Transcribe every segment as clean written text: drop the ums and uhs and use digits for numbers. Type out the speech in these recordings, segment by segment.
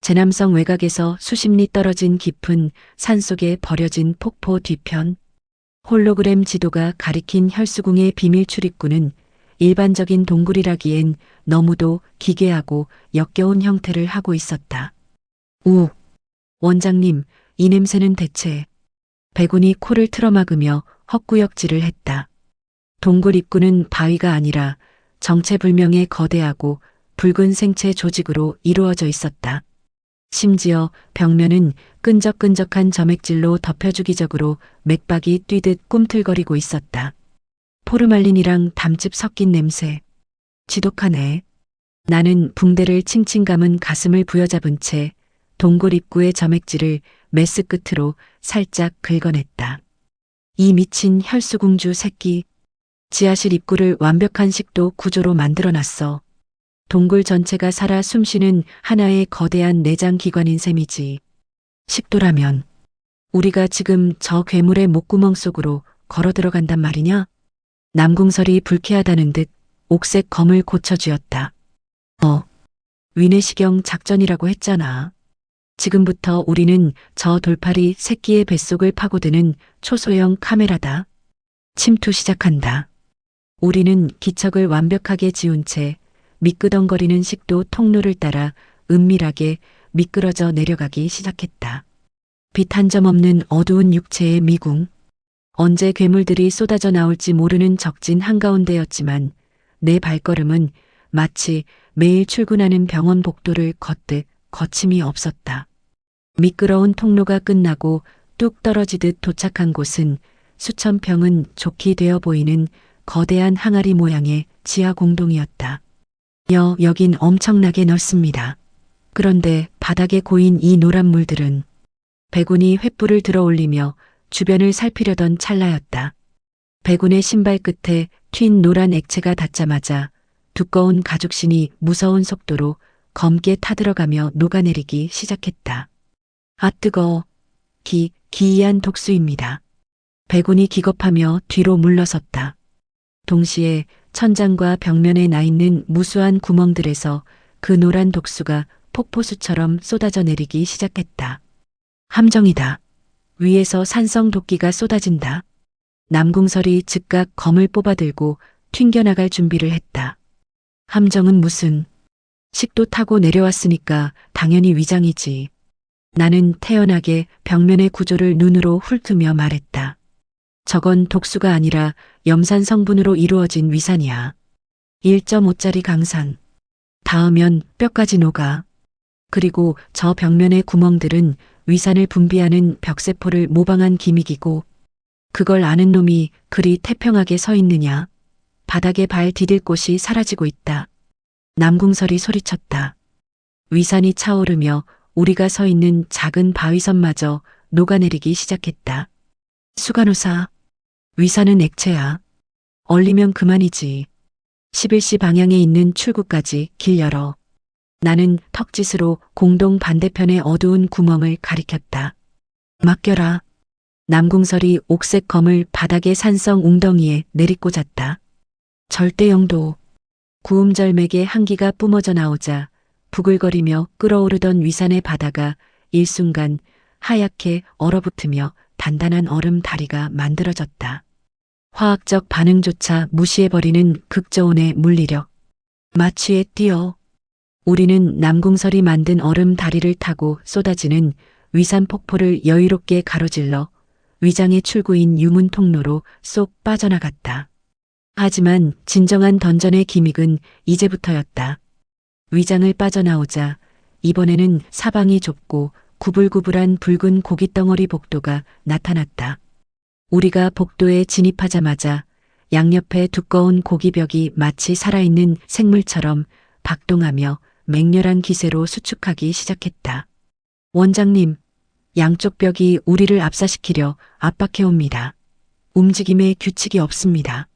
제남성 외곽에서 수십 리 떨어진 깊은 산속에 버려진 폭포 뒤편. 홀로그램 지도가 가리킨 혈수궁의 비밀 출입구는 일반적인 동굴이라기엔 너무도 기괴하고 역겨운 형태를 하고 있었다. 우, 원장님, 이 냄새는 대체. 백운이 코를 틀어막으며 헛구역질을 했다. 동굴 입구는 바위가 아니라 정체불명의 거대하고 붉은 생체 조직으로 이루어져 있었다. 심지어 벽면은 끈적끈적한 점액질로 덮여주기적으로 맥박이 뛰듯 꿈틀거리고 있었다. 포르말린이랑 담즙 섞인 냄새. 지독하네. 나는 붕대를 칭칭 감은 가슴을 부여잡은 채 동굴 입구의 점액질을 메스 끝으로 살짝 긁어냈다. 이 미친 혈수궁주 새끼. 지하실 입구를 완벽한 식도 구조로 만들어놨어. 동굴 전체가 살아 숨쉬는 하나의 거대한 내장 기관인 셈이지. 식도라면 우리가 지금 저 괴물의 목구멍 속으로 걸어 들어간단 말이냐? 남궁설이 불쾌하다는 듯 옥색 검을 고쳐쥐었다. 위내시경 작전이라고 했잖아. 지금부터 우리는 저 돌팔이 새끼의 뱃속을 파고드는 초소형 카메라다. 침투 시작한다. 우리는 기척을 완벽하게 지운 채 미끄덩거리는 식도 통로를 따라 은밀하게 미끄러져 내려가기 시작했다. 빛 한 점 없는 어두운 육체의 미궁. 언제 괴물들이 쏟아져 나올지 모르는 적진 한가운데였지만 내 발걸음은 마치 매일 출근하는 병원 복도를 걷듯 거침이 없었다. 미끄러운 통로가 끝나고 뚝 떨어지듯 도착한 곳은 수천 평은 좋게 되어 보이는 거대한 항아리 모양의 지하 공동이었다. 여긴 엄청나게 넓습니다. 그런데 바닥에 고인 이 노란 물들은. 백운이 횃불을 들어 올리며 주변을 살피려던 찰나였다. 백운의 신발 끝에 튄 노란 액체가 닿자마자 두꺼운 가죽신이 무서운 속도로 검게 타들어가며 녹아내리기 시작했다. 아 뜨거워. 기이한 독수입니다. 백운이 기겁하며 뒤로 물러섰다. 동시에 천장과 벽면에 나 있는 무수한 구멍들에서 그 노란 독수가 폭포수처럼 쏟아져 내리기 시작했다. 함정이다. 위에서 산성 도끼가 쏟아진다. 남궁설이 즉각 검을 뽑아들고 튕겨나갈 준비를 했다. 함정은 무슨. 식도 타고 내려왔으니까 당연히 위장이지. 나는 태연하게 벽면의 구조를 눈으로 훑으며 말했다. 저건 독수가 아니라 염산 성분으로 이루어진 위산이야. 1.5짜리 강산. 닿으면 뼈까지 녹아. 그리고 저 벽면의 구멍들은 위산을 분비하는 벽세포를 모방한 기믹이고 그걸 아는 놈이 그리 태평하게 서 있느냐. 바닥에 발 디딜 곳이 사라지고 있다. 남궁설이 소리쳤다. 위산이 차오르며 우리가 서 있는 작은 바위섬마저 녹아내리기 시작했다. 수간호사. 위산은 액체야. 얼리면 그만이지. 11시 방향에 있는 출구까지 길 열어. 나는 턱짓으로 공동 반대편의 어두운 구멍을 가리켰다. 맡겨라. 남궁설이 옥색 검을 바닥의 산성 웅덩이에 내리꽂았다. 절대영도. 구음절맥의 한기가 뿜어져 나오자 부글거리며 끓어오르던 위산의 바다가 일순간 하얗게 얼어붙으며 단단한 얼음 다리가 만들어졌다. 화학적 반응조차 무시해버리는 극저온의 물리력. 마취에 뛰어. 우리는 남궁설이 만든 얼음 다리를 타고 쏟아지는 위산 폭포를 여유롭게 가로질러 위장의 출구인 유문 통로로 쏙 빠져나갔다. 하지만 진정한 던전의 기믹은 이제부터였다. 위장을 빠져나오자 이번에는 사방이 좁고 구불구불한 붉은 고깃덩어리 복도가 나타났다. 우리가 복도에 진입하자마자 양옆에 두꺼운 고기벽이 마치 살아있는 생물처럼 박동하며 맹렬한 기세로 수축하기 시작했다. 원장님, 양쪽 벽이 우리를 압사시키려 압박해옵니다. 움직임에 규칙이 없습니다.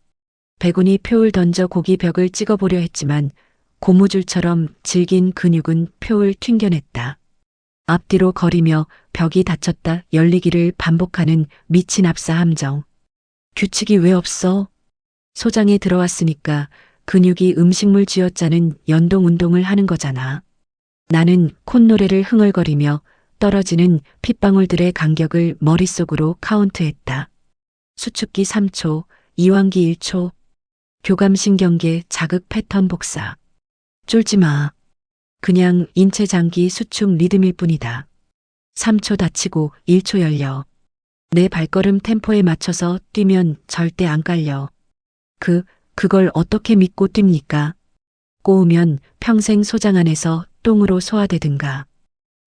백운이 표울 던져 고기벽을 찍어보려 했지만 고무줄처럼 질긴 근육은 표울 튕겨냈다. 앞뒤로 거리며 벽이 닫혔다 열리기를 반복하는 미친 압사 함정. 규칙이 왜 없어? 소장에 들어왔으니까 근육이 음식물 쥐어짜는 연동 운동을 하는 거잖아. 나는 콧노래를 흥얼거리며 떨어지는 핏방울들의 간격을 머릿속으로 카운트했다. 수축기 3초, 이완기 1초, 교감신경계 자극 패턴 복사. 쫄지 마. 그냥 인체 장기 수축 리듬일 뿐이다. 3초 닫히고 1초 열려. 내 발걸음 템포에 맞춰서 뛰면 절대 안 깔려. 그걸 어떻게 믿고 뜁니까? 꼬우면 평생 소장 안에서 똥으로 소화되든가.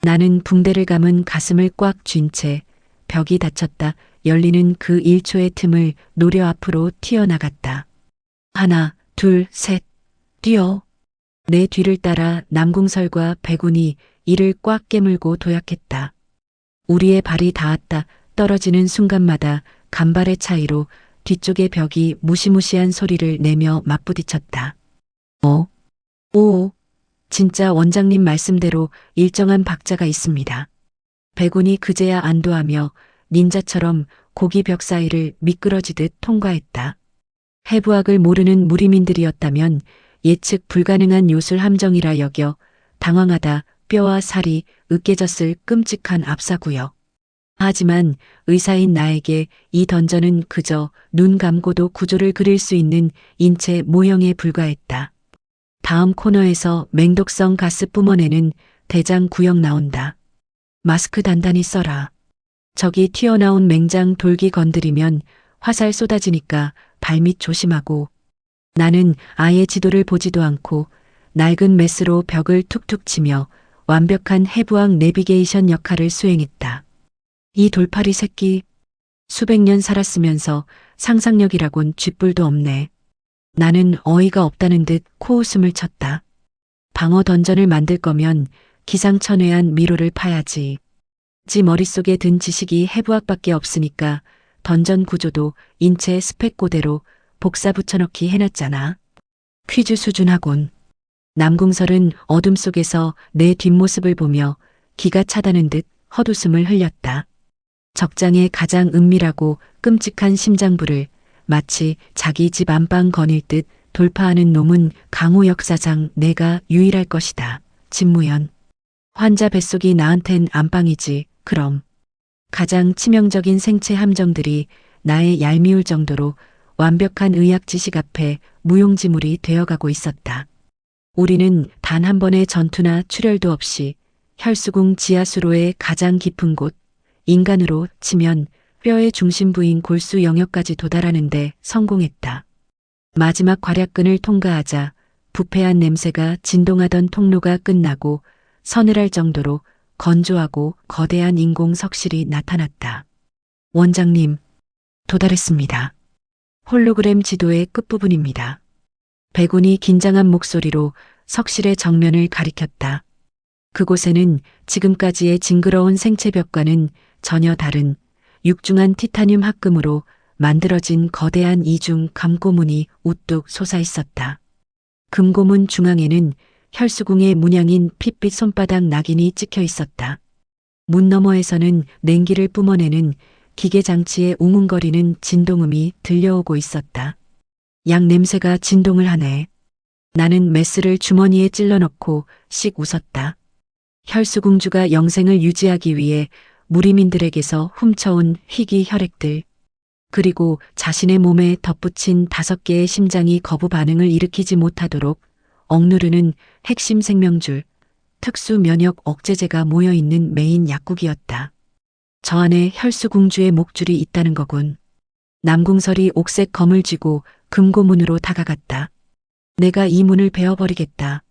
나는 붕대를 감은 가슴을 꽉 쥔 채 벽이 닫혔다 열리는 그 1초의 틈을 노려 앞으로 튀어나갔다. 하나, 둘, 셋, 뛰어. 내 뒤를 따라 남궁설과 백운이 이를 꽉 깨물고 도약했다. 우리의 발이 닿았다 떨어지는 순간마다 간발의 차이로 뒤쪽의 벽이 무시무시한 소리를 내며 맞부딪혔다. 오, 진짜 원장님 말씀대로 일정한 박자가 있습니다. 백운이 그제야 안도하며 닌자처럼 고기 벽 사이를 미끄러지듯 통과했다. 해부학을 모르는 무리민들이었다면 예측 불가능한 요술 함정이라 여겨 당황하다 뼈와 살이 으깨졌을 끔찍한 압사구역. 하지만 의사인 나에게 이 던전은 그저 눈 감고도 구조를 그릴 수 있는 인체 모형에 불과했다. 다음 코너에서 맹독성 가스 뿜어내는 대장 구역 나온다. 마스크 단단히 써라. 저기 튀어나온 맹장 돌기 건드리면 화살 쏟아지니까 발밑 조심하고. 나는 아예 지도를 보지도 않고 낡은 메스로 벽을 툭툭 치며 완벽한 해부학 내비게이션 역할을 수행했다. 이 돌팔이 새끼, 수백 년 살았으면서 상상력이라곤 쥐뿔도 없네. 나는 어이가 없다는 듯 코웃음을 쳤다. 방어 던전을 만들 거면 기상천외한 미로를 파야지. 지 머릿속에 든 지식이 해부학밖에 없으니까 던전 구조도 인체 스펙 고대로 복사 붙여넣기 해놨잖아. 퀴즈 수준하곤. 남궁설은 어둠 속에서 내 뒷모습을 보며 기가 차다는 듯 헛웃음을 흘렸다. 적장의 가장 은밀하고 끔찍한 심장부를 마치 자기 집 안방 거닐 듯 돌파하는 놈은 강호 역사상 내가 유일할 것이다. 진무현. 환자 뱃속이 나한텐 안방이지. 그럼. 가장 치명적인 생체 함정들이 나의 얄미울 정도로 완벽한 의학 지식 앞에 무용지물이 되어가고 있었다. 우리는 단 한 번의 전투나 출혈도 없이 혈수궁 지하수로의 가장 깊은 곳, 인간으로 치면 뼈의 중심부인 골수 영역까지 도달하는데 성공했다. 마지막 괄약근을 통과하자 부패한 냄새가 진동하던 통로가 끝나고 서늘할 정도로 건조하고 거대한 인공 석실이 나타났다. 원장님, 도달했습니다. 홀로그램 지도의 끝부분입니다. 백운이 긴장한 목소리로 석실의 정면을 가리켰다. 그곳에는 지금까지의 징그러운 생체벽과는 전혀 다른 육중한 티타늄 합금으로 만들어진 거대한 이중 금고문이 우뚝 솟아 있었다. 금고문 중앙에는 혈수궁의 문양인 핏빛 손바닥 낙인이 찍혀 있었다. 문 너머에서는 냉기를 뿜어내는 기계장치의 웅웅거리는 진동음이 들려오고 있었다. 약 냄새가 진동을 하네. 나는 메스를 주머니에 찔러 넣고 씩 웃었다. 혈수궁주가 영생을 유지하기 위해 무리민들에게서 훔쳐온 희귀 혈액들, 그리고 자신의 몸에 덧붙인 5개의 심장이 거부 반응을 일으키지 못하도록 억누르는 핵심 생명줄, 특수 면역 억제제가 모여있는 메인 약국이었다. 저 안에 혈수궁주의 목줄이 있다는 거군. 남궁설이 옥색 검을 쥐고 금고문으로 다가갔다. 내가 이 문을 베어버리겠다.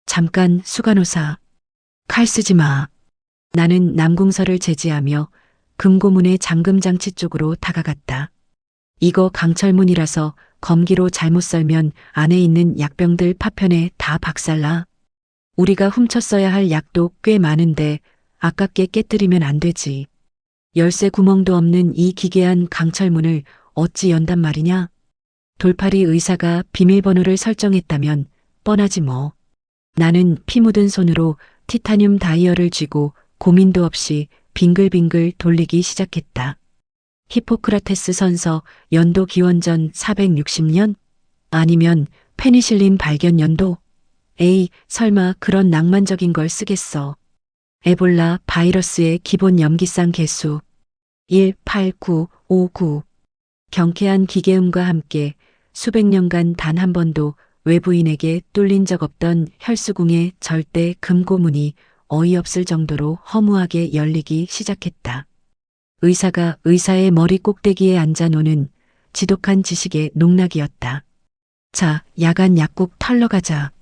잠깐 수간호사. 칼 쓰지 마. 나는 남궁설을 제지하며 금고문의 잠금장치 쪽으로 다가갔다. 이거 강철문이라서 검기로 잘못 썰면 안에 있는 약병들 파편에 다 박살나. 우리가 훔쳤어야 할 약도 꽤 많은데 아깝게 깨뜨리면 안 되지. 열쇠 구멍도 없는 이 기괴한 강철문을 어찌 연단 말이냐? 돌팔이 의사가 비밀번호를 설정했다면 뻔하지 뭐. 나는 피 묻은 손으로 티타늄 다이얼을 쥐고 고민도 없이 빙글빙글 돌리기 시작했다. 히포크라테스 선서 연도 기원전 460년? 아니면 페니실린 발견 연도? 에이, 설마 그런 낭만적인 걸 쓰겠어. 에볼라 바이러스의 기본 염기상 개수 18959. 경쾌한 기계음과 함께 수백 년간 단 한 번도 외부인에게 뚫린 적 없던 혈수궁의 절대 금고문이 어이없을 정도로 허무하게 열리기 시작했다. 의사가 의사의 머리 꼭대기에 앉아 노는 지독한 지식의 농락이었다. 자, 야간 약국 털러 가자.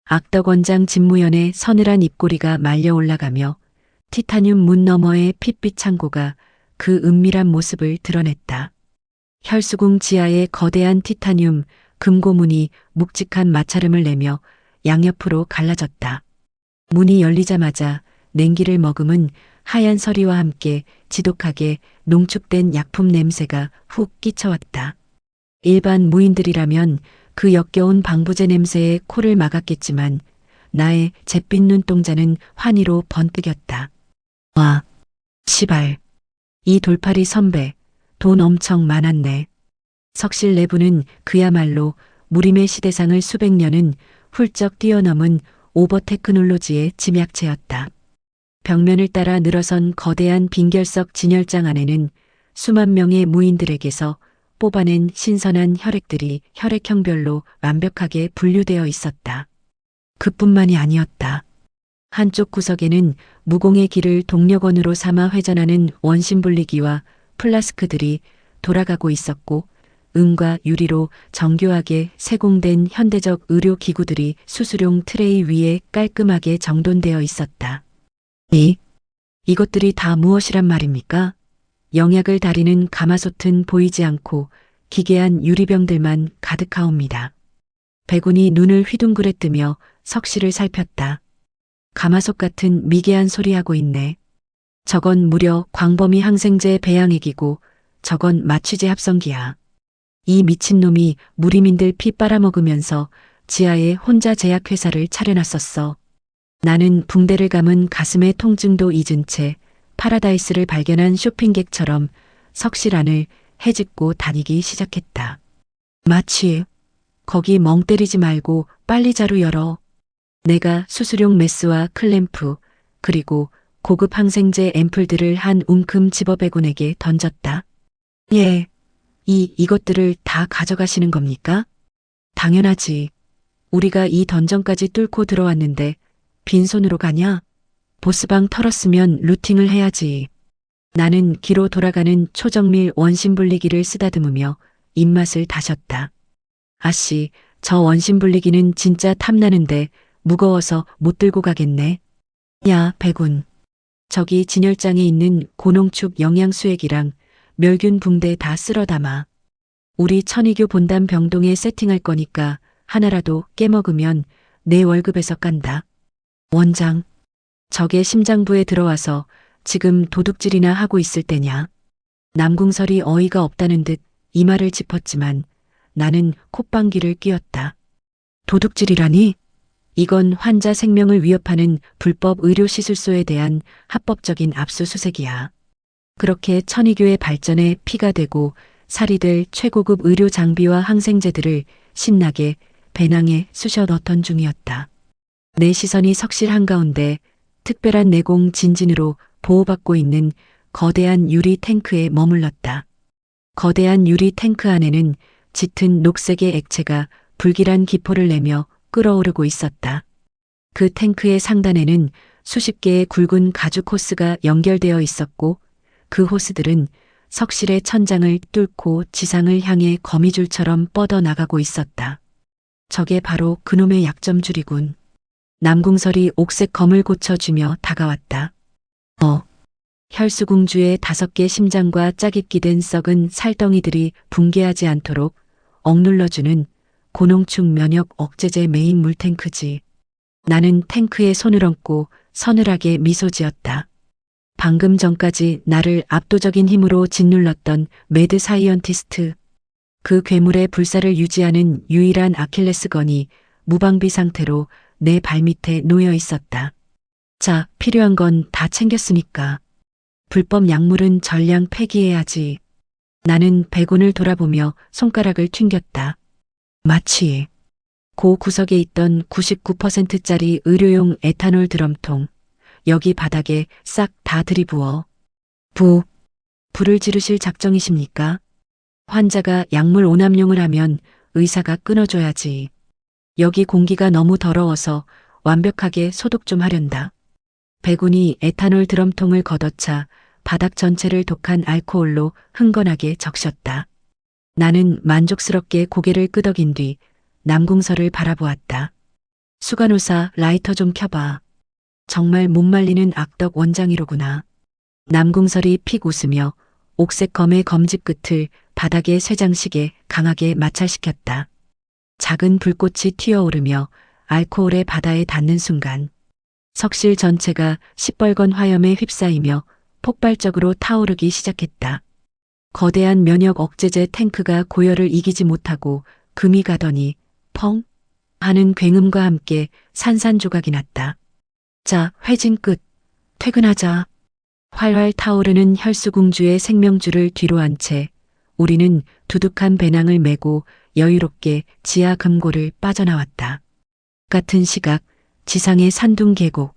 악덕원장 집무연의 서늘한 입꼬리가 말려 올라가며 티타늄 문 너머의 핏빛 창고가 그 은밀한 모습을 드러냈다. 혈수궁 지하의 거대한 티타늄 금고문이 묵직한 마찰음을 내며 양옆으로 갈라졌다. 문이 열리자마자 냉기를 머금은 하얀 서리와 함께 지독하게 농축된 약품 냄새가 훅 끼쳐왔다. 일반 무인들이라면 그 역겨운 방부제 냄새에 코를 막았겠지만 나의 잿빛 눈동자는 환희로 번뜩였다. 와, 시발. 이 돌팔이 선배, 돈 엄청 많았네. 석실 내부는 그야말로 무림의 시대상을 수백 년은 훌쩍 뛰어넘은 오버 테크놀로지의 집약체였다. 벽면을 따라 늘어선 거대한 빈결석 진열장 안에는 수만 명의 무인들에게서 뽑아낸 신선한 혈액들이 혈액형별로 완벽하게 분류되어 있었다. 그뿐만이 아니었다. 한쪽 구석에는 무공의 길을 동력원으로 삼아 회전하는 원심분리기와 플라스크들이 돌아가고 있었고 은과 유리로 정교하게 세공된 현대적 의료기구들이 수술용 트레이 위에 깔끔하게 정돈되어 있었다. 이것들이 다 무엇이란 말입니까? 영약을 다리는 가마솥은 보이지 않고 기괴한 유리병들만 가득하옵니다. 백운이 눈을 휘둥그레 뜨며 석실을 살폈다. 가마솥 같은 미개한 소리하고 있네. 저건 무려 광범위 항생제 배양액이고 저건 마취제 합성기야. 이 미친놈이 무리민들 피 빨아먹으면서 지하에 혼자 제약회사를 차려놨었어. 나는 붕대를 감은 가슴의 통증도 잊은 채 파라다이스를 발견한 쇼핑객처럼 석실 안을 헤집고 다니기 시작했다. 마취, 거기 멍 때리지 말고 빨리 자루 열어. 내가 수술용 메스와 클램프 그리고 고급 항생제 앰플들을 한 웅큼 집어배군에게 던졌다. 예, 이것들을 다 가져가시는 겁니까? 당연하지. 우리가 이 던전까지 뚫고 들어왔는데 빈손으로 가냐? 보스방 털었으면 루팅을 해야지. 나는 기로 돌아가는 초정밀 원심분리기를 쓰다듬으며 입맛을 다셨다. 아씨, 저 원심분리기는 진짜 탐나는데 무거워서 못 들고 가겠네. 야, 백운. 저기 진열장에 있는 고농축 영양수액이랑 멸균 붕대 다 쓸어 담아. 우리 천의교 본담 병동에 세팅할 거니까 하나라도 깨먹으면 내 월급에서 깐다. 원장, 적의 심장부에 들어와서 지금 도둑질이나 하고 있을 때냐. 남궁설이 어이가 없다는 듯 이마를 짚었지만 나는 콧방귀를 뀌었다. 도둑질이라니? 이건 환자 생명을 위협하는 불법 의료시술소에 대한 합법적인 압수수색이야. 그렇게 천의교의 발전에 피가 되고 살이 될 최고급 의료 장비와 항생제들을 신나게 배낭에 쑤셔 넣던 중이었다. 내 시선이 석실 한가운데 특별한 내공 진진으로 보호받고 있는 거대한 유리 탱크에 머물렀다. 거대한 유리 탱크 안에는 짙은 녹색의 액체가 불길한 기포를 내며 끓어오르고 있었다. 그 탱크의 상단에는 수십 개의 굵은 가죽 호스가 연결되어 있었고 그 호스들은 석실의 천장을 뚫고 지상을 향해 거미줄처럼 뻗어나가고 있었다. 저게 바로 그놈의 약점줄이군. 남궁설이 옥색 검을 고쳐주며 다가왔다. 혈수궁주의 5개 심장과 짜깁기 된 썩은 살덩이들이 붕괴하지 않도록 억눌러주는 고농축 면역 억제제 메인 물탱크지. 나는 탱크에 손을 얹고 서늘하게 미소 지었다. 방금 전까지 나를 압도적인 힘으로 짓눌렀던 매드 사이언티스트. 그 괴물의 불사를 유지하는 유일한 아킬레스건이 무방비 상태로 내 발밑에 놓여 있었다. 자, 필요한 건 다 챙겼으니까. 불법 약물은 전량 폐기해야지. 나는 백운을 돌아보며 손가락을 튕겼다. 마취. 고 구석에 있던 99%짜리 의료용 에탄올 드럼통, 여기 바닥에 싹 다 들이부어. 불을 지르실 작정이십니까? 환자가 약물 오남용을 하면 의사가 끊어줘야지. 여기 공기가 너무 더러워서 완벽하게 소독 좀 하련다. 백운이 에탄올 드럼통을 걷어차 바닥 전체를 독한 알코올로 흥건하게 적셨다. 나는 만족스럽게 고개를 끄덕인 뒤 남궁서를 바라보았다. 수간호사 라이터 좀 켜봐. 정말 못 말리는 악덕 원장이로구나. 남궁설이 픽 웃으며 옥색 검의 검집 끝을 바닥의 쇠장식에 강하게 마찰시켰다. 작은 불꽃이 튀어오르며 알코올의 바다에 닿는 순간 석실 전체가 시뻘건 화염에 휩싸이며 폭발적으로 타오르기 시작했다. 거대한 면역 억제제 탱크가 고열을 이기지 못하고 금이 가더니 펑 하는 굉음과 함께 산산조각이 났다. 자, 회진 끝. 퇴근하자. 활활 타오르는 혈수공주의 생명줄을 뒤로 한 채 우리는 두둑한 배낭을 메고 여유롭게 지하 금고를 빠져나왔다. 같은 시각 지상의 산둥 계곡.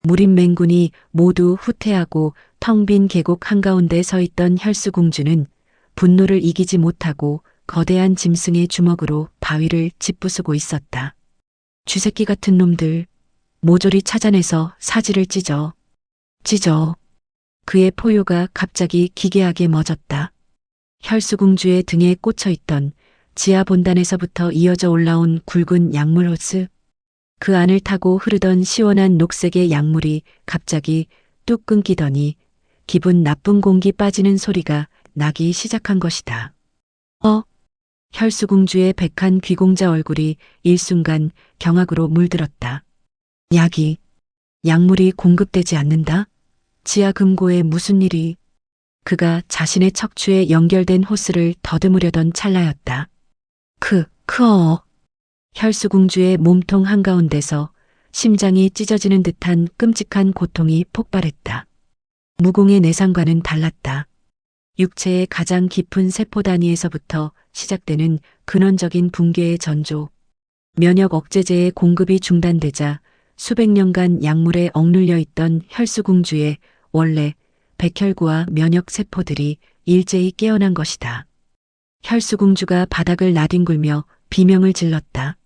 무림 맹군이 모두 후퇴하고 텅 빈 계곡 한가운데 서 있던 혈수공주는 분노를 이기지 못하고 거대한 짐승의 주먹으로 바위를 짓부수고 있었다. 쥐새끼 같은 놈들. 모조리 찾아내서 사지를 찢어. 그의 포효가 갑자기 기괴하게 멎었다. 혈수공주의 등에 꽂혀있던 지하 본단에서부터 이어져 올라온 굵은 약물 호스. 그 안을 타고 흐르던 시원한 녹색의 약물이 갑자기 뚝 끊기더니 기분 나쁜 공기 빠지는 소리가 나기 시작한 것이다. 혈수공주의 백한 귀공자 얼굴이 일순간 경악으로 물들었다. 약물이 공급되지 않는다? 지하 금고에 무슨 일이? 그가 자신의 척추에 연결된 호스를 더듬으려던 찰나였다. 혈수공주의 몸통 한가운데서 심장이 찢어지는 듯한 끔찍한 고통이 폭발했다. 무공의 내상과는 달랐다. 육체의 가장 깊은 세포 단위에서부터 시작되는 근원적인 붕괴의 전조. 면역 억제제의 공급이 중단되자 수백 년간 약물에 억눌려 있던 혈수공주의 원래 백혈구와 면역 세포들이 일제히 깨어난 것이다. 혈수공주가 바닥을 나뒹굴며 비명을 질렀다.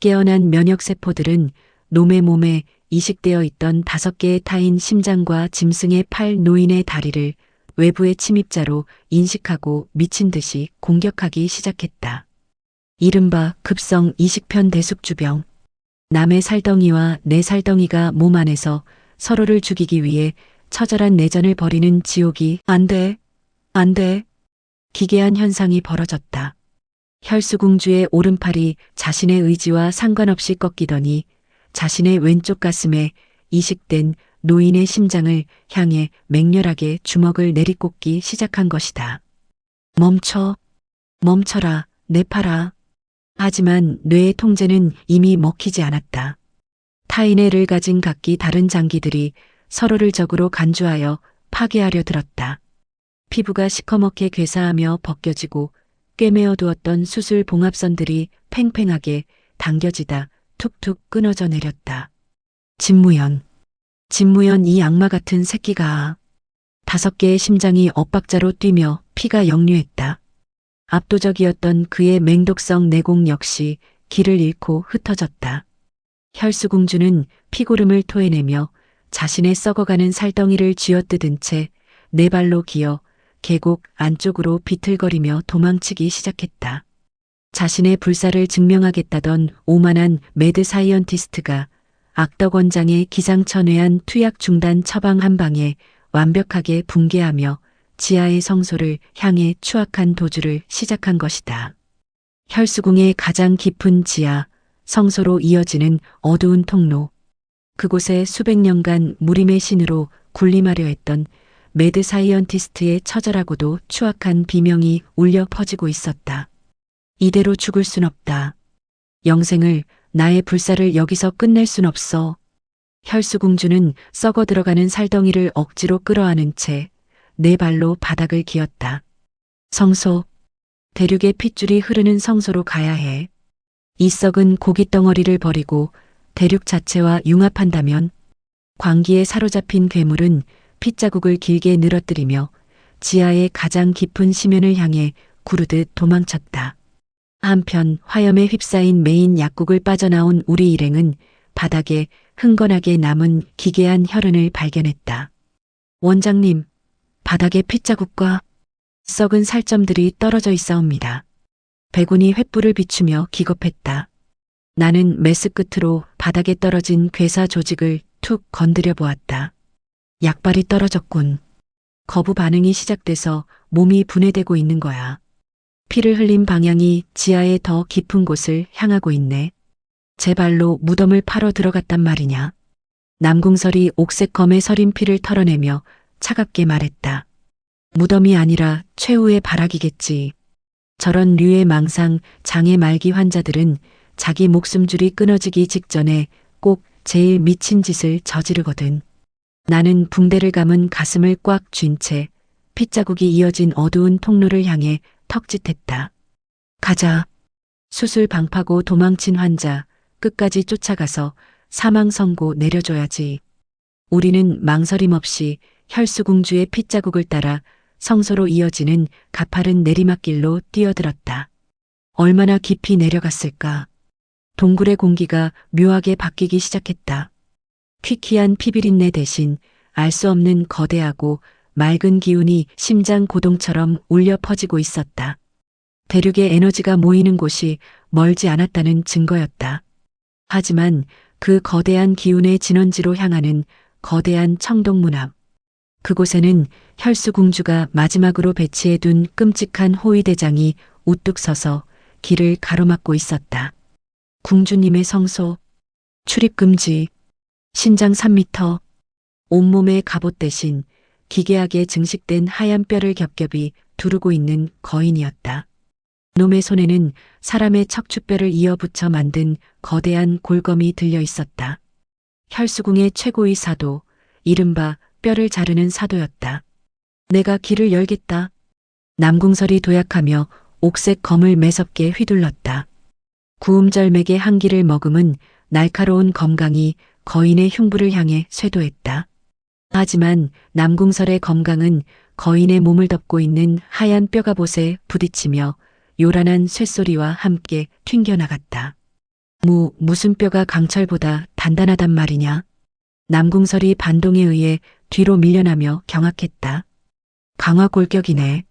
깨어난 면역 세포들은 놈의 몸에 이식되어 있던 5개의 타인 심장과 짐승의 팔 노인의 다리를 외부의 침입자로 인식하고 미친 듯이 공격하기 시작했다. 이른바 급성 이식편 대숙주병. 남의 살덩이와 내 살덩이가 몸 안에서 서로를 죽이기 위해 처절한 내전을 벌이는 지옥이 안 돼. 기괴한 현상이 벌어졌다. 혈수공주의 오른팔이 자신의 의지와 상관없이 꺾이더니 자신의 왼쪽 가슴에 이식된 노인의 심장을 향해 맹렬하게 주먹을 내리꽂기 시작한 것이다. 멈춰라, 내 팔아. 하지만 뇌의 통제는 이미 먹히지 않았다. 타인의 를 가진 각기 다른 장기들이 서로를 적으로 간주하여 파괴하려 들었다. 피부가 시커멓게 괴사하며 벗겨지고 꿰매어 두었던 수술 봉합선들이 팽팽하게 당겨지다 툭툭 끊어져 내렸다. 진무현 이 악마 같은 새끼가 5개의 심장이 엇박자로 뛰며 피가 역류했다. 압도적이었던 그의 맹독성 내공 역시 길을 잃고 흩어졌다. 혈수공주는 피고름을 토해내며 자신의 썩어가는 살덩이를 쥐어뜯은 채 네 발로 기어 계곡 안쪽으로 비틀거리며 도망치기 시작했다. 자신의 불사를 증명하겠다던 오만한 매드 사이언티스트가 악덕 원장의 기상천외한 투약 중단 처방 한 방에 완벽하게 붕괴하며 지하의 성소를 향해 추악한 도주를 시작한 것이다. 혈수궁의 가장 깊은 지하, 성소로 이어지는 어두운 통로. 그곳에 수백 년간 무림의 신으로 군림하려 했던 매드 사이언티스트의 처절하고도 추악한 비명이 울려 퍼지고 있었다. 이대로 죽을 순 없다. 영생을, 나의 불사를 여기서 끝낼 순 없어. 혈수공주는 썩어 들어가는 살덩이를 억지로 끌어안은 채 네 발로 바닥을 기었다. 성소, 대륙의 핏줄이 흐르는 성소로 가야 해. 이 썩은 고깃덩어리를 버리고 대륙 자체와 융합한다면 광기에 사로잡힌 괴물은 핏자국을 길게 늘어뜨리며 지하의 가장 깊은 심연을 향해 구르듯 도망쳤다. 한편 화염에 휩싸인 메인 약국을 빠져나온 우리 일행은 바닥에 흥건하게 남은 기괴한 혈흔을 발견했다. 원장님, 바닥에 핏자국과 썩은 살점들이 떨어져 있사옵니다. 백운이 횃불을 비추며 기겁했다. 나는 메스 끝으로 바닥에 떨어진 괴사 조직을 툭 건드려 보았다. 약발이 떨어졌군. 거부 반응이 시작돼서 몸이 분해되고 있는 거야. 피를 흘린 방향이 지하의 더 깊은 곳을 향하고 있네. 제 발로 무덤을 파러 들어갔단 말이냐. 남궁설이 옥색 검의 서린 피를 털어내며 차갑게 말했다. 무덤이 아니라 최후의 발악이겠지. 저런 류의 망상, 장애 말기 환자들은 자기 목숨줄이 끊어지기 직전에 꼭 제일 미친 짓을 저지르거든. 나는 붕대를 감은 가슴을 꽉 쥔 채 핏자국이 이어진 어두운 통로를 향해 턱짓했다. 가자. 수술 방파고 도망친 환자 끝까지 쫓아가서 사망 선고 내려줘야지. 우리는 망설임 없이 혈수궁주의 핏자국을 따라 성소로 이어지는 가파른 내리막길로 뛰어들었다. 얼마나 깊이 내려갔을까. 동굴의 공기가 묘하게 바뀌기 시작했다. 퀴퀴한 피비린내 대신 알 수 없는 거대하고 맑은 기운이 심장 고동처럼 울려 퍼지고 있었다. 대륙의 에너지가 모이는 곳이 멀지 않았다는 증거였다. 하지만 그 거대한 기운의 진원지로 향하는 거대한 청동문 앞. 그곳에는 혈수궁주가 마지막으로 배치해둔 끔찍한 호위대장이 우뚝 서서 길을 가로막고 있었다. 궁주님의 성소, 출입금지, 신장 3m, 온몸에 갑옷 대신 기괴하게 증식된 하얀 뼈를 겹겹이 두르고 있는 거인이었다. 놈의 손에는 사람의 척추뼈를 이어붙여 만든 거대한 골검이 들려 있었다. 혈수궁의 최고의 사도, 이른바 뼈를 자르는 사도였다. 내가 길을 열겠다. 남궁설이 도약하며 옥색 검을 매섭게 휘둘렀다. 구음절맥의 한기를 머금은 날카로운 검강이 거인의 흉부를 향해 쇄도했다. 하지만 남궁설의 검강은 거인의 몸을 덮고 있는 하얀 뼈갑옷에 부딪히며 요란한 쇳소리와 함께 튕겨나갔다. 무슨 뼈가 강철보다 단단하단 말이냐. 남궁설이 반동에 의해 뒤로 밀려나며 경악했다. 강화 골격이네.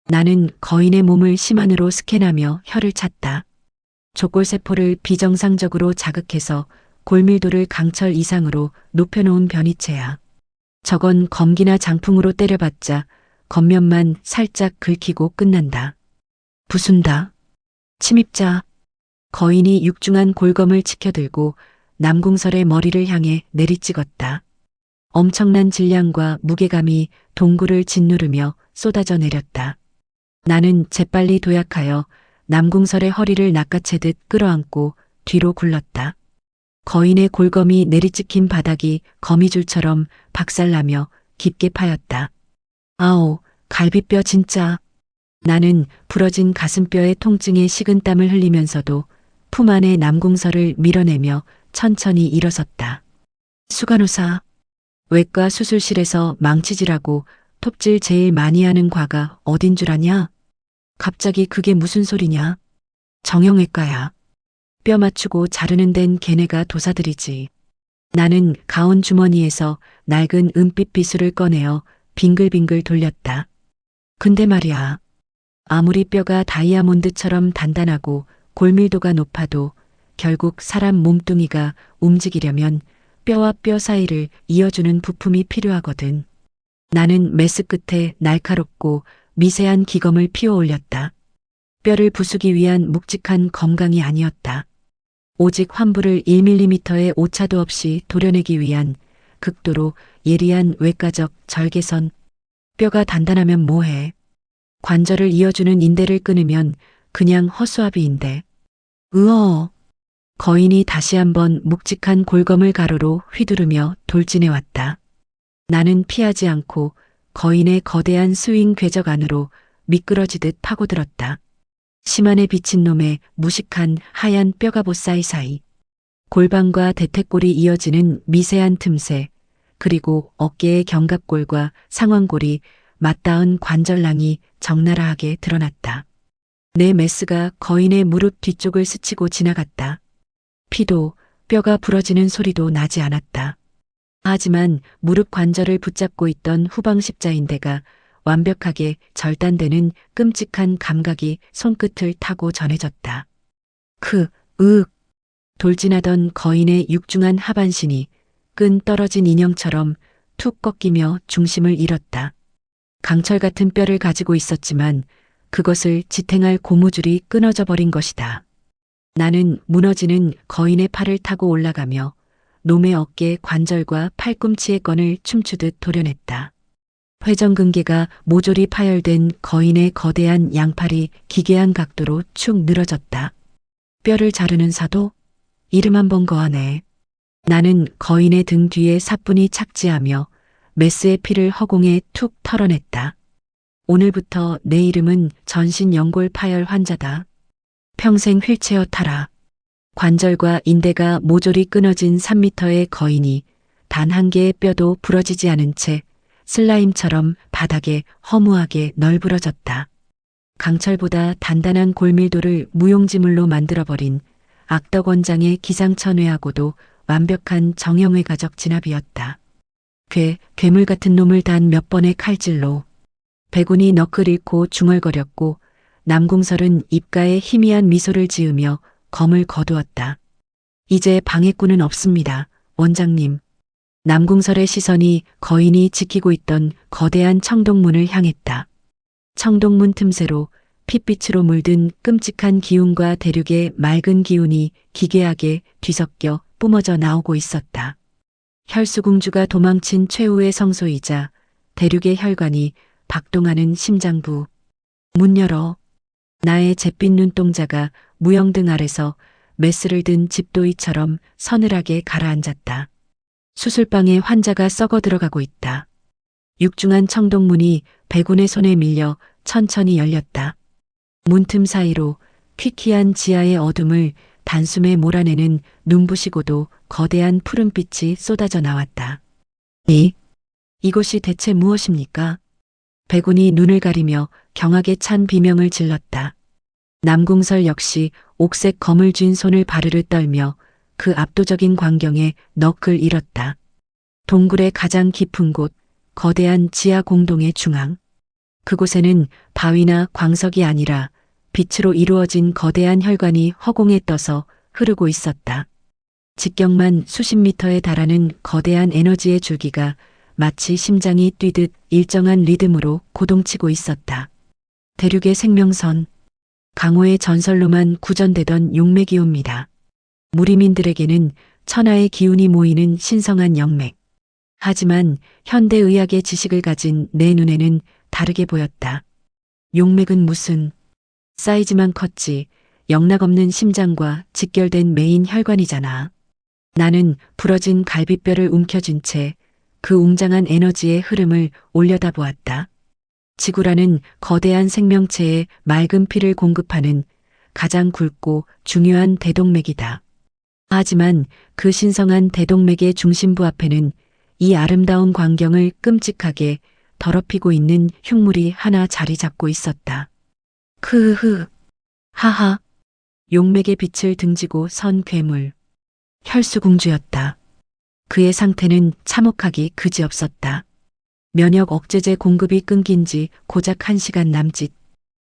나는 거인의 몸을 심한으로 스캔하며 혀를 찼다. 족골세포를 비정상적으로 자극해서 골밀도를 강철 이상으로 높여놓은 변이체야. 저건 검기나 장풍으로 때려봤자 겉면만 살짝 긁히고 끝난다. 부순다. 침입자. 거인이 육중한 골검을 치켜들고 남궁설의 머리를 향해 내리찍었다. 엄청난 질량과 무게감이 동굴을 짓누르며 쏟아져 내렸다. 나는 재빨리 도약하여 남궁설의 허리를 낚아채듯 끌어안고 뒤로 굴렀다. 거인의 골검이 내리찍힌 바닥이 거미줄처럼 박살나며 깊게 파였다. 아오, 갈비뼈 진짜. 나는 부러진 가슴뼈의 통증에 식은땀을 흘리면서도 품 안에 남궁설을 밀어내며 천천히 일어섰다. 수간호사, 외과 수술실에서 망치질하고 톱질 제일 많이 하는 과가 어딘 줄 아냐? 갑자기 그게 무슨 소리냐? 정형외과야. 뼈 맞추고 자르는 데는 걔네가 도사들이지. 나는 가운 주머니에서 낡은 은빛 비수를 꺼내어 빙글빙글 돌렸다. 근데 말이야. 아무리 뼈가 다이아몬드처럼 단단하고 골밀도가 높아도 결국 사람 몸뚱이가 움직이려면 뼈와 뼈 사이를 이어주는 부품이 필요하거든. 나는 메스 끝에 날카롭고 미세한 기검을 피워 올렸다. 뼈를 부수기 위한 묵직한 검강이 아니었다. 오직 환부를 1mm의 오차도 없이 도려내기 위한 극도로 예리한 외과적 절개선. 뼈가 단단하면 뭐해. 관절을 이어주는 인대를 끊으면 그냥 허수아비인데. 으어. 거인이 다시 한번 묵직한 골검을 가로로 휘두르며 돌진해 왔다. 나는 피하지 않고 거인의 거대한 스윙 궤적 안으로 미끄러지듯 파고들었다. 심한에 비친 놈의 무식한 하얀 뼈가보 사이사이, 골반과 대퇴골이 이어지는 미세한 틈새, 그리고 어깨의 견갑골과 상완골이 맞닿은 관절낭이 적나라하게 드러났다. 내 메스가 거인의 무릎 뒤쪽을 스치고 지나갔다. 피도 뼈가 부러지는 소리도 나지 않았다. 하지만 무릎 관절을 붙잡고 있던 후방 십자인대가 완벽하게 절단되는 끔찍한 감각이 손끝을 타고 전해졌다. 돌진하던 거인의 육중한 하반신이 끈 떨어진 인형처럼 툭 꺾이며 중심을 잃었다. 강철 같은 뼈를 가지고 있었지만 그것을 지탱할 고무줄이 끊어져 버린 것이다. 나는 무너지는 거인의 팔을 타고 올라가며 놈의 어깨 관절과 팔꿈치의 건을 춤추듯 도려냈다. 회전근개가 모조리 파열된 거인의 거대한 양팔이 기괴한 각도로 축 늘어졌다. 뼈를 자르는 사도? 이름 한번 거하네. 나는 거인의 등 뒤에 사뿐히 착지하며 메스의 피를 허공에 툭 털어냈다. 오늘부터 내 이름은 전신 연골 파열 환자다. 평생 휠체어 타라. 관절과 인대가 모조리 끊어진 3미터의 거인이 단 한 개의 뼈도 부러지지 않은 채 슬라임처럼 바닥에 허무하게 널브러졌다. 강철보다 단단한 골밀도를 무용지물로 만들어버린 악덕 원장의 기상천외하고도 완벽한 정형외 가적 진압이었다. 괴물 같은 놈을 단 몇 번의 칼질로. 백운이 너클 잃고 중얼거렸고 남궁설은 입가에 희미한 미소를 지으며 검을 거두었다. 이제 방해꾼은 없습니다, 원장님. 남궁설의 시선이 거인이 지키고 있던 거대한 청동문을 향했다. 청동문 틈새로 핏빛으로 물든 끔찍한 기운과 대륙의 맑은 기운이 기괴하게 뒤섞여 뿜어져 나오고 있었다. 혈수궁주가 도망친 최후의 성소이자 대륙의 혈관이 박동하는 심장부. 문 열어. 나의 잿빛 눈동자가 무영등 아래서 메스를 든 집도이처럼 서늘하게 가라앉았다. 수술방에 환자가 썩어 들어가고 있다. 육중한 청동문이 백운의 손에 밀려 천천히 열렸다. 문틈 사이로 퀴퀴한 지하의 어둠을 단숨에 몰아내는 눈부시고도 거대한 푸른빛이 쏟아져 나왔다. 이곳이 대체 무엇입니까? 백운이 눈을 가리며 경악에 찬 비명을 질렀다. 남궁설 역시 옥색 검을 쥔 손을 바르르 떨며 그 압도적인 광경에 넋을 잃었다. 동굴의 가장 깊은 곳, 거대한 지하 공동의 중앙. 그곳에는 바위나 광석이 아니라 빛으로 이루어진 거대한 혈관이 허공에 떠서 흐르고 있었다. 직경만 수십 미터에 달하는 거대한 에너지의 줄기가 마치 심장이 뛰듯 일정한 리듬으로 고동치고 있었다. 대륙의 생명선, 강호의 전설로만 구전되던 용맥이옵니다. 무리민들에게는 천하의 기운이 모이는 신성한 영맥. 하지만 현대의학의 지식을 가진 내 눈에는 다르게 보였다. 용맥은 무슨, 사이즈만 컸지 영락없는 심장과 직결된 메인 혈관이잖아. 나는 부러진 갈비뼈를 움켜쥔 채 그 웅장한 에너지의 흐름을 올려다보았다. 지구라는 거대한 생명체에 맑은 피를 공급하는 가장 굵고 중요한 대동맥이다. 하지만 그 신성한 대동맥의 중심부 앞에는 이 아름다운 광경을 끔찍하게 더럽히고 있는 흉물이 하나 자리 잡고 있었다. 하하. 용맥의 빛을 등지고 선 괴물. 혈수궁주였다. 그의 상태는 참혹하기 그지없었다. 면역 억제제 공급이 끊긴 지 고작 1시간 남짓.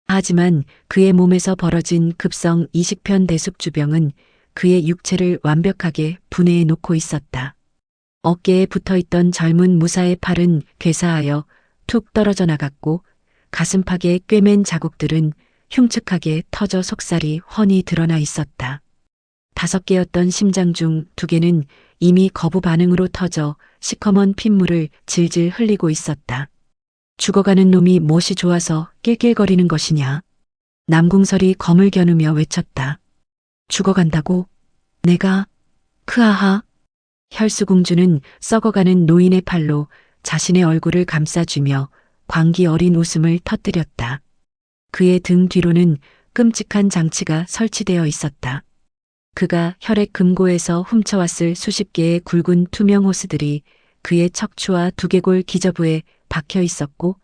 하지만 그의 몸에서 벌어진 급성 이식편 대숙주병은 그의 육체를 완벽하게 분해해 놓고 있었다. 어깨에 붙어있던 젊은 무사의 팔은 괴사하여 툭 떨어져 나갔고 가슴팍에 꿰맨 자국들은 흉측하게 터져 속살이 훤히 드러나 있었다. 5개였던 심장 중 2개는 이미 거부 반응으로 터져 시커먼 핏물을 질질 흘리고 있었다. 죽어가는 놈이 무엇이 좋아서 낄낄거리는 것이냐. 남궁설이 검을 겨누며 외쳤다. 죽어간다고? 내가? 크하하. 혈수궁주는 썩어가는 노인의 팔로 자신의 얼굴을 감싸주며 광기 어린 웃음을 터뜨렸다. 그의 등 뒤로는 끔찍한 장치가 설치되어 있었다. 그가 혈액 금고에서 훔쳐왔을 수십 개의 굵은 투명 호스들이 그의 척추와 두개골 기저부에 박혀 있었고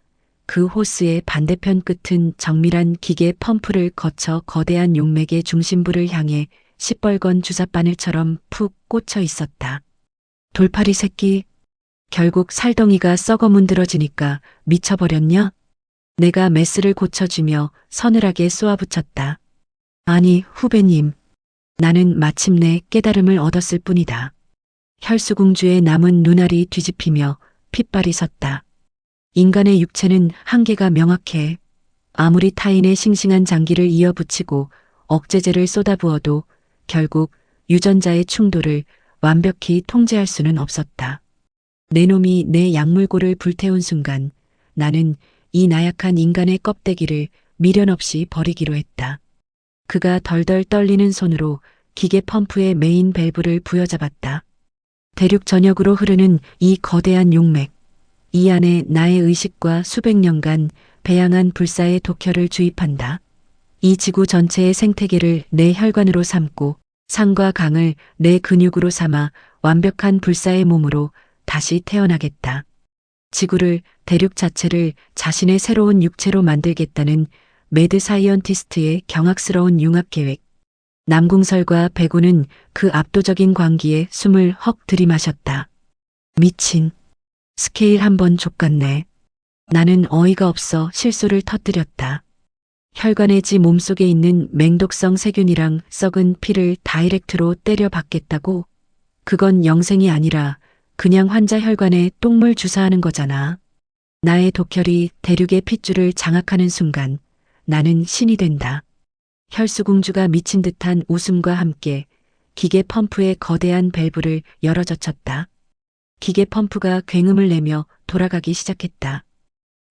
그 호스의 반대편 끝은 정밀한 기계 펌프를 거쳐 거대한 용맥의 중심부를 향해 시뻘건 주사바늘처럼 푹 꽂혀 있었다. 돌팔이 새끼, 결국 살덩이가 썩어 문드러지니까 미쳐버렸냐? 내가 메스를 고쳐주며 서늘하게 쏘아붙였다. 아니, 후배님. 나는 마침내 깨달음을 얻었을 뿐이다. 혈수공주의 남은 눈알이 뒤집히며 핏발이 섰다. 인간의 육체는 한계가 명확해. 아무리 타인의 싱싱한 장기를 이어붙이고 억제제를 쏟아부어도 결국 유전자의 충돌을 완벽히 통제할 수는 없었다. 내 놈이 내 약물고를 불태운 순간 나는 이 나약한 인간의 껍데기를 미련 없이 버리기로 했다. 그가 덜덜 떨리는 손으로 기계 펌프의 메인 밸브를 부여잡았다. 대륙 전역으로 흐르는 이 거대한 용맥, 이 안에 나의 의식과 수백 년간 배양한 불사의 독혈을 주입한다. 이 지구 전체의 생태계를 내 혈관으로 삼고 산과 강을 내 근육으로 삼아 완벽한 불사의 몸으로 다시 태어나겠다. 지구를, 대륙 자체를 자신의 새로운 육체로 만들겠다는 매드 사이언티스트의 경악스러운 융합 계획. 남궁설과 백우는 그 압도적인 광기에 숨을 헉 들이마셨다. 미친. 스케일 한번 족같네. 나는 어이가 없어 실수를 터뜨렸다. 혈관의 몸속에 있는 맹독성 세균이랑 썩은 피를 다이렉트로 때려 박겠다고? 그건 영생이 아니라 그냥 환자 혈관에 똥물 주사하는 거잖아. 나의 독혈이 대륙의 핏줄을 장악하는 순간 나는 신이 된다. 혈수공주가 미친 듯한 웃음과 함께 기계 펌프의 거대한 밸브를 열어젖혔다. 기계 펌프가 굉음을 내며 돌아가기 시작했다.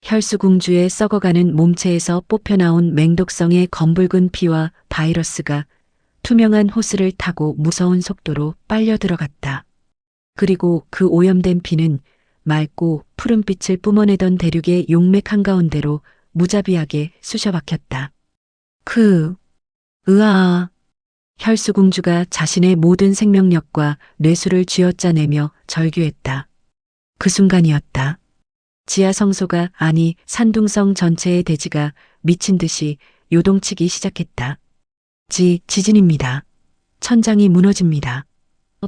혈수공주의 썩어가는 몸체에서 뽑혀나온 맹독성의 검붉은 피와 바이러스가 투명한 호스를 타고 무서운 속도로 빨려 들어갔다. 그리고 그 오염된 피는 맑고 푸른빛을 뿜어내던 대륙의 용맥 한가운데로 무자비하게 쑤셔박혔다. 으아. 혈수공주가 자신의 모든 생명력과 뇌수를 쥐어짜내며 절규했다. 그 순간이었다. 지하 성소가 아니 산둥성 전체의 대지가 미친 듯이 요동치기 시작했다. 지진입니다. 천장이 무너집니다.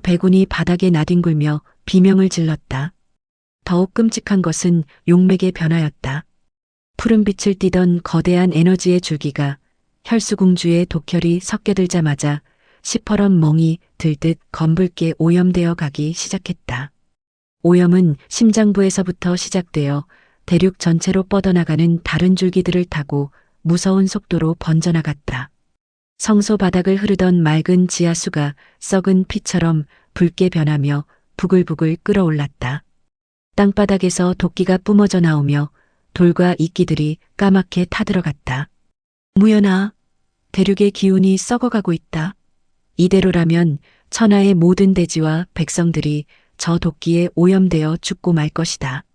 백운이 바닥에 나뒹굴며 비명을 질렀다. 더욱 끔찍한 것은 용맥의 변화였다. 푸른빛을 띠던 거대한 에너지의 줄기가 혈수공주의 독혈이 섞여들자마자 시퍼런 멍이 들듯 검붉게 오염되어 가기 시작했다. 오염은 심장부에서부터 시작되어 대륙 전체로 뻗어나가는 다른 줄기들을 타고 무서운 속도로 번져나갔다. 성소 바닥을 흐르던 맑은 지하수가 썩은 피처럼 붉게 변하며 부글부글 끓어올랐다. 땅바닥에서 도끼가 뿜어져 나오며 돌과 이끼들이 까맣게 타들어갔다. 무연아, 대륙의 기운이 썩어가고 있다. 이대로라면 천하의 모든 대지와 백성들이 저 도끼에 오염되어 죽고 말 것이다.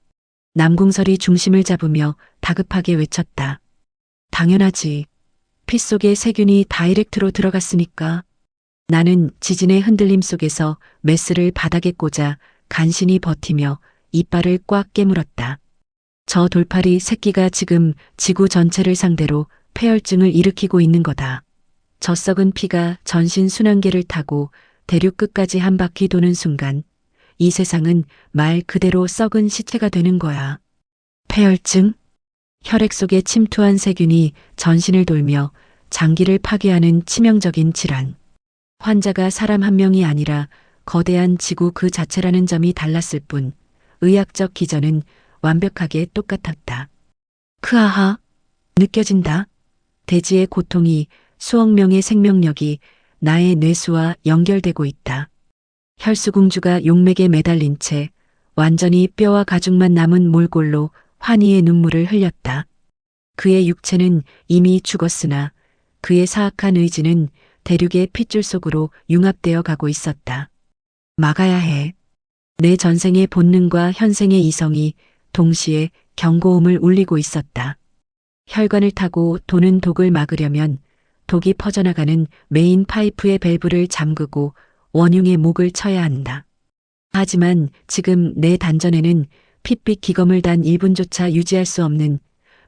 남궁설이 중심을 잡으며 다급하게 외쳤다. 당연하지. 피 속에 세균이 다이렉트로 들어갔으니까. 나는 지진의 흔들림 속에서 메스를 바닥에 꽂아 간신히 버티며 이빨을 꽉 깨물었다. 저 돌팔이 새끼가 지금 지구 전체를 상대로 폐혈증을 일으키고 있는 거다. 저 썩은 피가 전신 순환계를 타고 대륙 끝까지 한 바퀴 도는 순간 이 세상은 말 그대로 썩은 시체가 되는 거야. 폐혈증? 혈액 속에 침투한 세균이 전신을 돌며 장기를 파괴하는 치명적인 질환. 환자가 사람 한 명이 아니라 거대한 지구 그 자체라는 점이 달랐을 뿐 의학적 기전은 완벽하게 똑같았다. 크아하, 느껴진다. 대지의 고통이 수억 명의 생명력이 나의 뇌수와 연결되고 있다. 혈수공주가 용맥에 매달린 채 완전히 뼈와 가죽만 남은 몰골로 환희의 눈물을 흘렸다. 그의 육체는 이미 죽었으나 그의 사악한 의지는 대륙의 핏줄 속으로 융합되어 가고 있었다. 막아야 해. 내 전생의 본능과 현생의 이성이 동시에 경고음을 울리고 있었다. 혈관을 타고 도는 독을 막으려면 독이 퍼져나가는 메인 파이프의 밸브를 잠그고 원흉의 목을 쳐야 한다. 하지만 지금 내 단전에는 핏빛 기검을 단 1분조차 유지할 수 없는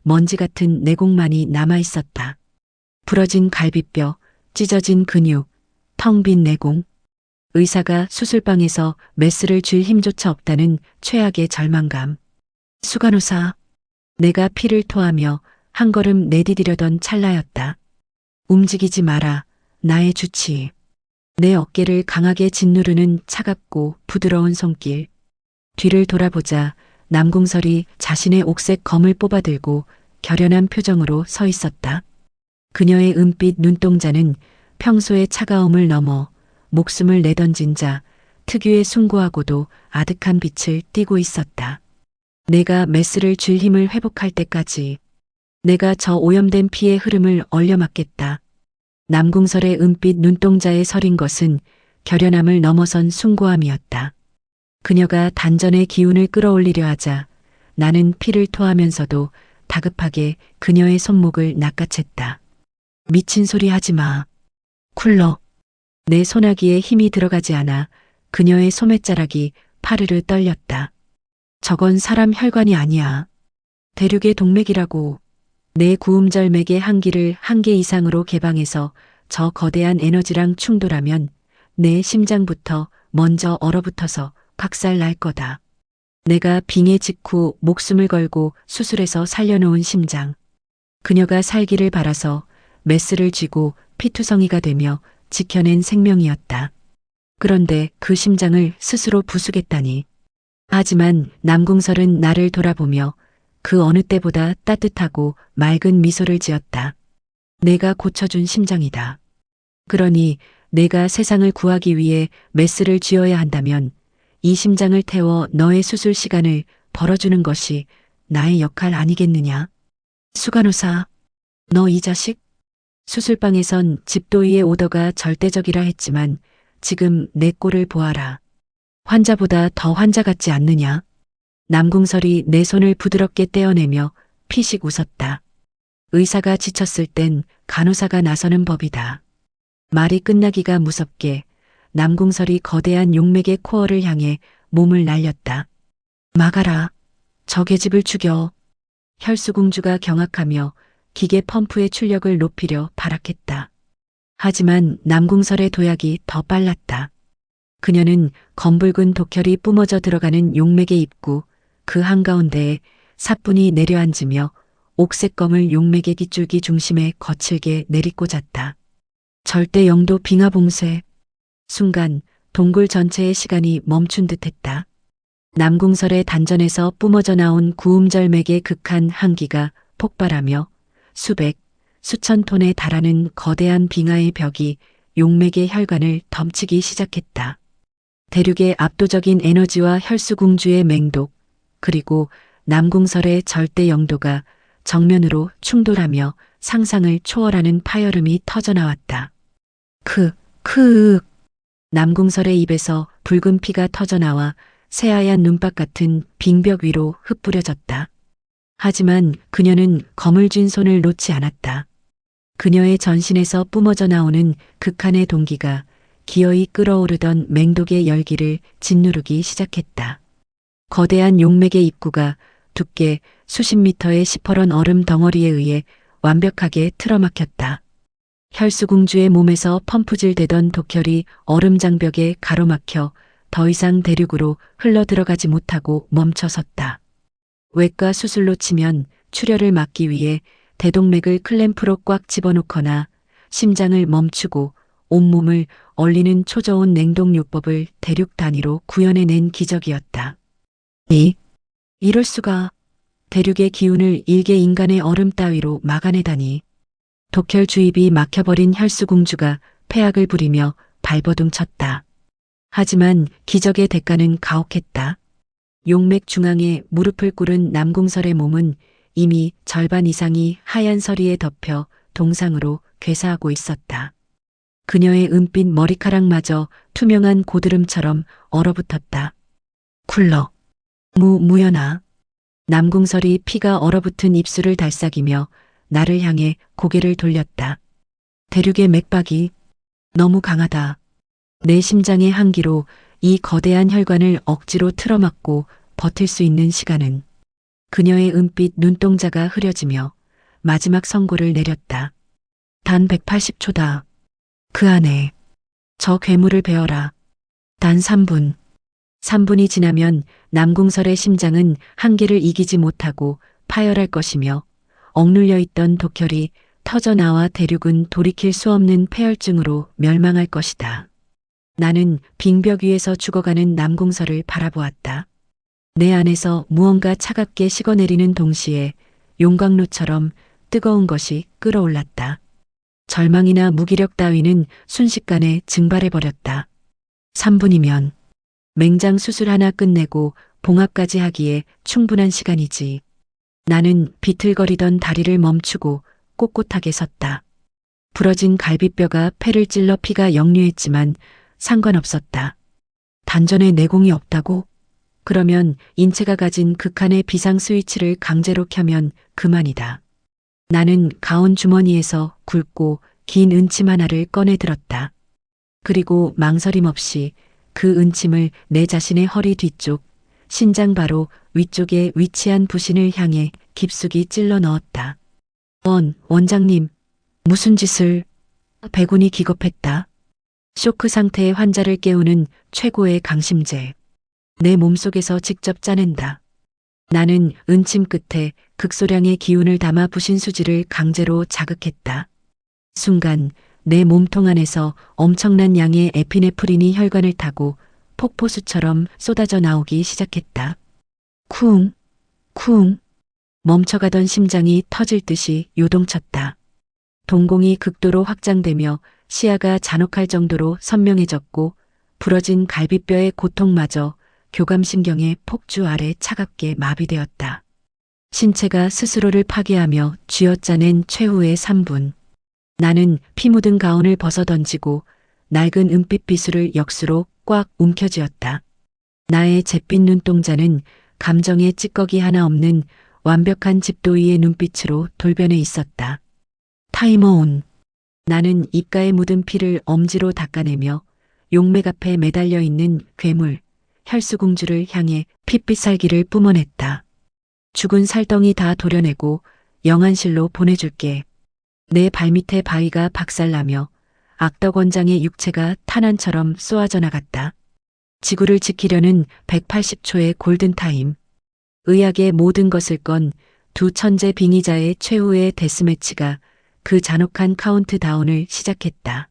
먼지 같은 내공만이 남아 있었다. 부러진 갈비뼈, 찢어진 근육, 텅 빈 내공. 의사가 수술방에서 메스를 줄 힘조차 없다는 최악의 절망감. 수간호사. 내가 피를 토하며 한 걸음 내디디려던 찰나였다. 움직이지 마라. 나의 주치. 내 어깨를 강하게 짓누르는 차갑고 부드러운 손길. 뒤를 돌아보자 남궁설이 자신의 옥색 검을 뽑아들고 결연한 표정으로 서 있었다. 그녀의 은빛 눈동자는 평소의 차가움을 넘어 목숨을 내던진 자 특유의 숭고하고도 아득한 빛을 띠고 있었다. 내가 메스를 줄 힘을 회복할 때까지 내가 저 오염된 피의 흐름을 얼려맞겠다. 남궁설의 은빛 눈동자에 서린 것은 결연함을 넘어선 숭고함이었다. 그녀가 단전의 기운을 끌어올리려 하자 나는 피를 토하면서도 다급하게 그녀의 손목을 낚아챘다. 미친 소리 하지 마. 쿨러. 내 소나기에 힘이 들어가지 않아 그녀의 소매자락이 파르르 떨렸다. 저건 사람 혈관이 아니야. 대륙의 동맥이라고. 내 구음절맥의 한기를 1개 이상으로 개방해서 저 거대한 에너지랑 충돌하면 내 심장부터 먼저 얼어붙어서 박살 날 거다. 내가 빙의 직후 목숨을 걸고 수술해서 살려놓은 심장. 그녀가 살기를 바라서 메스를 쥐고 피투성이가 되며 지켜낸 생명이었다. 그런데 그 심장을 스스로 부수겠다니. 하지만 남궁설은 나를 돌아보며 그 어느 때보다 따뜻하고 맑은 미소를 지었다. 내가 고쳐준 심장이다. 그러니 내가 세상을 구하기 위해 메스를 쥐어야 한다면 이 심장을 태워 너의 수술 시간을 벌어주는 것이 나의 역할 아니겠느냐? 수간호사, 너 이 자식? 수술방에선 집도의의 오더가 절대적이라 했지만 지금 내 꼴을 보아라. 환자보다 더 환자 같지 않느냐? 남궁설이 내 손을 부드럽게 떼어내며 피식 웃었다. 의사가 지쳤을 땐 간호사가 나서는 법이다. 말이 끝나기가 무섭게 남궁설이 거대한 용맥의 코어를 향해 몸을 날렸다. 막아라. 저 계집을 죽여. 혈수공주가 경악하며 기계 펌프의 출력을 높이려 발악했다. 하지만 남궁설의 도약이 더 빨랐다. 그녀는 검붉은 독혈이 뿜어져 들어가는 용맥의 입구 그 한가운데에 사뿐히 내려앉으며 옥색검을 용맥의 깃줄기 중심에 거칠게 내리꽂았다. 절대 영도 빙하봉쇄. 순간 동굴 전체의 시간이 멈춘 듯했다. 남궁설의 단전에서 뿜어져 나온 구음절맥의 극한 한기가 폭발하며 수백, 수천 톤에 달하는 거대한 빙하의 벽이 용맥의 혈관을 덮치기 시작했다. 대륙의 압도적인 에너지와 혈수궁주의 맹독, 그리고 남궁설의 절대 영도가 정면으로 충돌하며 상상을 초월하는 파열음이 터져나왔다. 남궁설의 입에서 붉은 피가 터져나와 새하얀 눈밭 같은 빙벽 위로 흩뿌려졌다. 하지만 그녀는 검을 쥔 손을 놓지 않았다. 그녀의 전신에서 뿜어져 나오는 극한의 동기가 기어이 끓어오르던 맹독의 열기를 짓누르기 시작했다. 거대한 용맥의 입구가 두께 수십 미터의 시퍼런 얼음 덩어리에 의해 완벽하게 틀어막혔다. 혈수공주의 몸에서 펌프질 되던 독혈이 얼음 장벽에 가로막혀 더 이상 대륙으로 흘러들어가지 못하고 멈춰섰다. 외과 수술로 치면 출혈을 막기 위해 대동맥을 클램프로 꽉 집어넣거나 심장을 멈추고 온몸을 얼리는 초저온 냉동요법을 대륙 단위로 구현해낸 기적이었다. 이럴 수가. 대륙의 기운을 일개 인간의 얼음 따위로 막아내다니. 독혈 주입이 막혀버린 혈수공주가 패악을 부리며 발버둥 쳤다. 하지만 기적의 대가는 가혹했다. 용맥 중앙에 무릎을 꿇은 남궁설의 몸은 이미 절반 이상이 하얀 서리에 덮여 동상으로 괴사하고 있었다. 그녀의 은빛 머리카락마저 투명한 고드름처럼 얼어붙었다. 쿨러. 무연아. 남궁설이 피가 얼어붙은 입술을 달싹이며 나를 향해 고개를 돌렸다. 대륙의 맥박이 너무 강하다. 내 심장의 한기로 이 거대한 혈관을 억지로 틀어막고 버틸 수 있는 시간은 그녀의 은빛 눈동자가 흐려지며 마지막 선고를 내렸다. 단 180초다. 그 안에 저 괴물을 베어라. 단 3분. 3분이 지나면 남궁설의 심장은 한계를 이기지 못하고 파열할 것이며 억눌려 있던 독혈이 터져나와 대륙은 돌이킬 수 없는 폐혈증으로 멸망할 것이다. 나는 빙벽 위에서 죽어가는 남궁설을 바라보았다. 내 안에서 무언가 차갑게 식어내리는 동시에 용광로처럼 뜨거운 것이 끓어올랐다. 절망이나 무기력 따위는 순식간에 증발해버렸다. 3분이면 맹장 수술 하나 끝내고 봉합까지 하기에 충분한 시간이지. 나는 비틀거리던 다리를 멈추고 꼿꼿하게 섰다. 부러진 갈비뼈가 폐를 찔러 피가 역류했지만 상관없었다. 단전에 내공이 없다고? 그러면 인체가 가진 극한의 비상 스위치를 강제로 켜면 그만이다. 나는 가운 주머니에서 굵고 긴 은침 하나를 꺼내 들었다. 그리고 망설임 없이 그 은침을 내 자신의 허리 뒤쪽, 신장 바로 위쪽에 위치한 부신을 향해 깊숙이 찔러 넣었다. 원장님, 무슨 짓을? 백운이 기겁했다. 쇼크 상태의 환자를 깨우는 최고의 강심제. 내 몸속에서 직접 짜낸다. 나는 은침 끝에 극소량의 기운을 담아 부신 수지를 강제로 자극했다. 순간 내 몸통 안에서 엄청난 양의 에피네프린이 혈관을 타고 폭포수처럼 쏟아져 나오기 시작했다. 쿵, 쿵. 멈춰가던 심장이 터질 듯이 요동쳤다. 동공이 극도로 확장되며 시야가 잔혹할 정도로 선명해졌고 부러진 갈비뼈의 고통마저 교감신경의 폭주 아래 차갑게 마비되었다. 신체가 스스로를 파괴하며 쥐어짜낸 최후의 3분. 나는 피 묻은 가운을 벗어던지고 낡은 은빛 비수를 역수로 꽉 움켜쥐었다. 나의 잿빛 눈동자는 감정의 찌꺼기 하나 없는 완벽한 집도이의 눈빛으로 돌변해 있었다. 타이머 온. 나는 입가에 묻은 피를 엄지로 닦아내며 용맥 앞에 매달려 있는 괴물, 혈수공주를 향해 핏빛 살기를 뿜어냈다. 죽은 살덩이 다 도려내고 영안실로 보내줄게. 내 발밑에 바위가 박살나며 악덕원장의 육체가 탄환처럼 쏘아져 나갔다. 지구를 지키려는 180초의 골든타임. 의학의 모든 것을 건 두 천재 빙의자의 최후의 데스매치가 그 잔혹한 카운트다운을 시작했다.